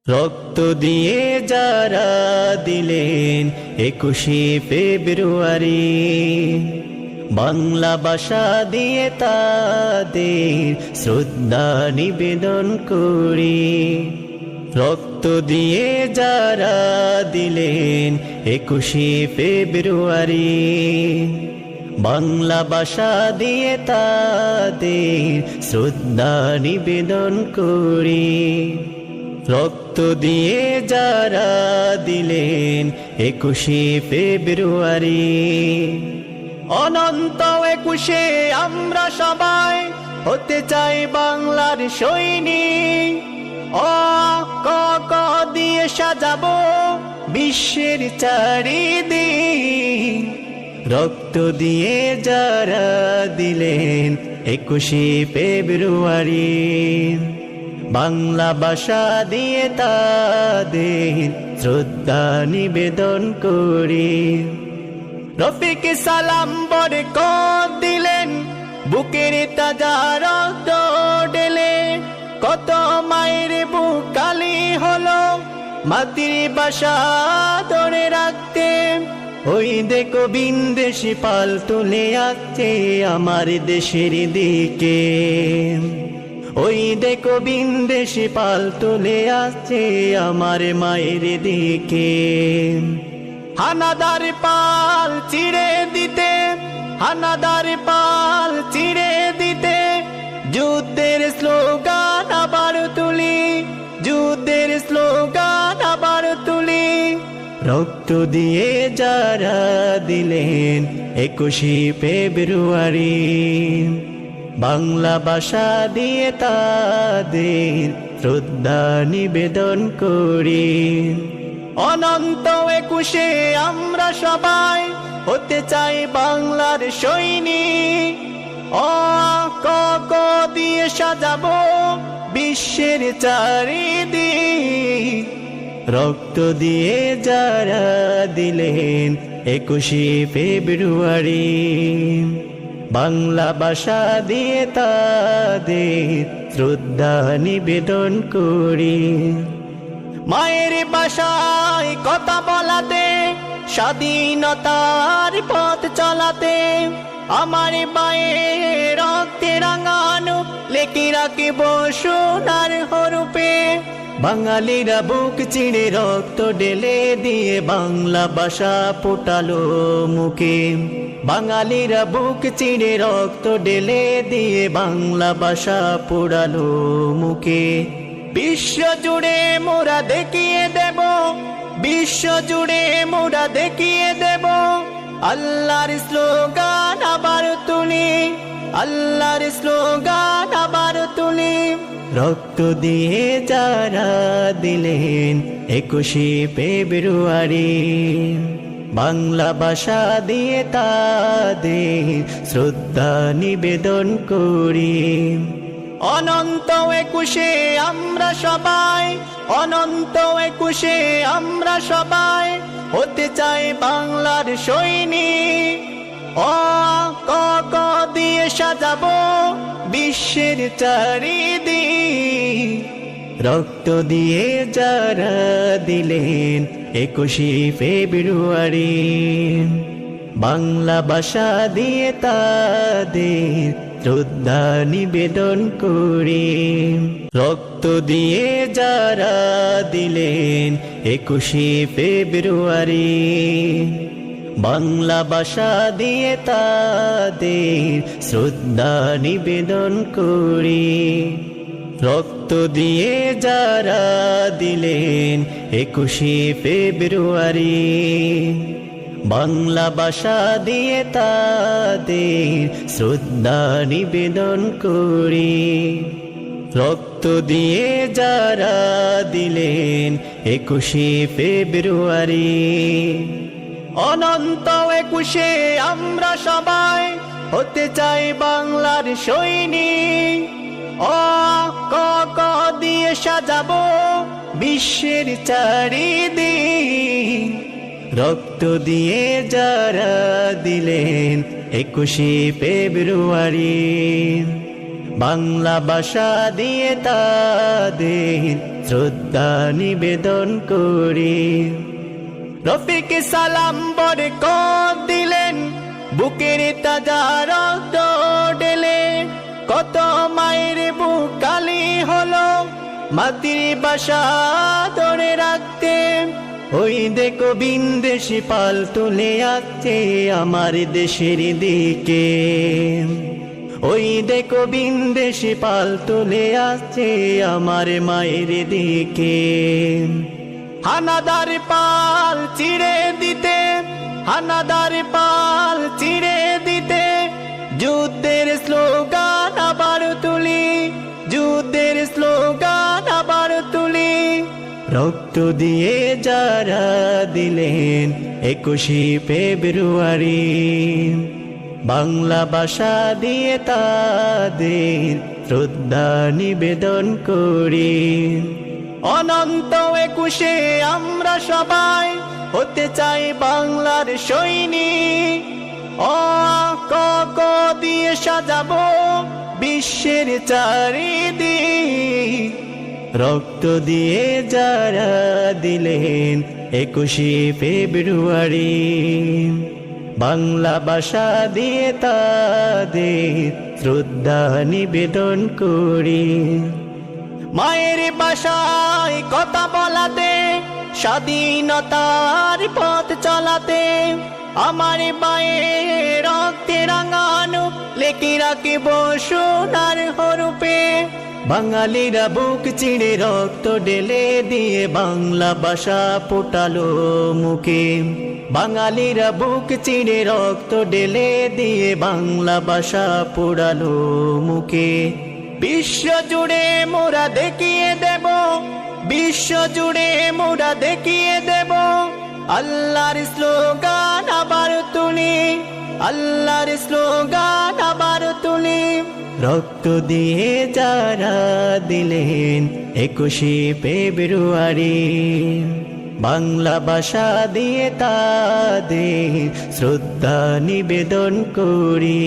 রক্ত দিয়ে যারা দিলেন 21শে ফেব্রুয়ারি, বাংলা ভাষা দিয়ে তাদের শ্রদ্ধা নিবেদন করি। রক্ত দিয়ে যারা দিলেন 21শে ফেব্রুয়ারি, বাংলা ভাষা দিয়ে তাদের শ্রদ্ধা নিবেদন করি। রক্ত দিয়ে যারা দিলেন 21শে ফেব্রুয়ারি, অনন্ত 21শে আমরা সবাই হতে চাই বাংলার সৈনিক। অ ক ক দিয়ে সাজাবো বিশ্বের চারিদিক। রক্ত দিয়ে যারা দিলেন 21শে ফেব্রুয়ারি, বাংলা ভাষা দিয়ে তাদের শ্রদ্ধা নিবেদন করি। রফিক সালাম বরকত দিলেন বুকের তাজা রক্ত ঢেলে। কত মায়ের বুক কালি হলো মাতৃভাষা ধরে রাখতে। ওই দেখো বিন্দেশি পাল তুলে আসছে আমার দেশের দিকে। ওই দেখো বিন্দেশি পাল তুলে আসছে আমার মায়ের দিকে। হানাদার পাল চিড়ে দিতে, হানাদার পাল চিড়ে দিতে, যুদ্ধের স্লোগান আবার তুলি, যুদ্ধের স্লোগান আবার তুলি। রক্ত দিয়ে যারা দিলেন 21শে ফেব্রুয়ারি, বাংলা ভাষা দিয়ে তাদের শ্রদ্ধা নিবেদন করি। অনন্ত 21শে আমরা সবাই হতে চাই বাংলার সৈনিক। অ ক ক দিয়ে সাজাবো বিশ্বের চারিদিক। রক্ত দিয়ে যারা দিলেন 21শে ফেব্রুয়ারি, বাংলা ভাষা দিয়ে তাদের শ্রদ্ধা নিবেদন করি। মায়ের ভাষায় কথা বলাতে, স্বাধীনতার পথ চলাতে, আমার মায়ের রক্তে রাঙানো লেখে রাখিব সোনার হরফে। বাঙালিরা বুক চিড়ে রক্ত ঢেলে দিয়ে বাংলা ভাষা ফোটালো মুখে। বাঙালিরা বুক চিড়ে রক্ত ঢেলে দিয়ে বাংলা ভাষা পোড়ালো মুখে। বিশ্ব জুড়ে মোরা দেখিয়ে দেব, বিশ্ব জুড়ে মোরা দেখিয়ে দেব, আল্লাহর স্লোগান আবার তুলি, আল্লাহর স্লোগান আবার তুলি। রক্ত দিয়ে যারা দিলেন 21শে ফেব্রুয়ারি, বাংলা ভাষা দিয়ে তাদের শ্রদ্ধা নিবেদন করি। অনন্ত 21শে আমরা সবাই, অনন্ত 21শে আমরা সবাই হতে চাই বাংলার সৈনিক। অ ক ক দিয়ে সাজাবো বিশ্বের চারিদিক। রক্ত দিয়ে যারা দিলেন 21শে ফেব্রুয়ারি, বাংলা ভাষা দিয়ে তাদের শ্রদ্ধা নিবেদন করি। রক্ত দিয়ে যারা দিলেন 21শে ফেব্রুয়ারি, বাংলা ভাষা দিয়ে তাদের শ্রদ্ধা নিবেদন করি। রক্ত দিয়ে যারা দিলেন 21শে ফেব্রুয়ারি, বাংলা ভাষা দিয়ে তাদের শ্রদ্ধা নিবেদন করি। রক্ত দিয়ে যারা দিলেন 21শে ফেব্রুয়ারি, অনন্ত 21শে আমরা সবাই হতে চাই বাংলার সৈনিক। অ ক ক দিয়ে সাজাবো বিশ্বের চারিদিক। রক্ত দিয়ে যারা দিলেন 21শে ফেব্রুয়ারি, বাংলা ভাষা দিয়ে তাদের শ্রদ্ধা নিবেদন করি। রফিক সালাম বরকত দিলেন, বুকের তাজা রক্ত ঢেলে, কত মায়ের বুক কালি হলো মাতৃভাষা ধরে রাখতে। ওই দেখো বিন্দেশি পাল তুলে আসছে আমার দেশের দিকে, ওই দেখো বিন্দেশি পাল তুলে আসছে আমার মায়ের দিকে। হানাদার পাল চিড়ে দিতে, হানাদার পাল চিড়ে দিতে, যুদ্ধের স্লোগান আবার তুলি, যুদ্ধের স্লোগান আবার তুলি। রক্ত দিয়ে যারা দিলেন 21শে ফেব্রুয়ারি, বাংলা ভাষা দিয়ে তাদের শ্রদ্ধা নিবেদন করি। অনন্ত 21শে আমরা সবাই হতে চাই বাংলার সৈনিক, অ ক ক দিয়ে সাজাবো বিশ্বের চারিদিক। রক্ত দিয়ে যারা দিলেন 21শে ফেব্রুয়ারি, বাংলা ভাষা দিয়ে তাদের শ্রদ্ধা নিবেদন করি। মায়ের ভাষায় কথা বলাতে, স্বাধীনতার পথ চলাতে, আমার মায়ের রক্তে রাঙানো লেখে রাখিব সোনার হরফে। বাঙালিরা বুক চিড়ে রক্ত ঢেলে দিয়ে বাংলা ভাষা ফোটালো মুখে, বাঙালিরা বুক চিড়ে রক্ত ঢেলে দিয়ে বাংলা ভাষা পোড়ালো মুখে। বিশ্ব জুড়ে মোরা দেখিয়ে দেব, বিশ্ব জুড়ে মোরা দেখিয়ে দেব, আল্লাহর স্লোগান আবার তুলি, আল্লাহর স্লোগান আবার তুলি। রক্ত দিয়ে যারা দিলেন 21শে ফেব্রুয়ারি, বাংলা ভাষা দিয়ে তাদের শ্রদ্ধা নিবেদন করি।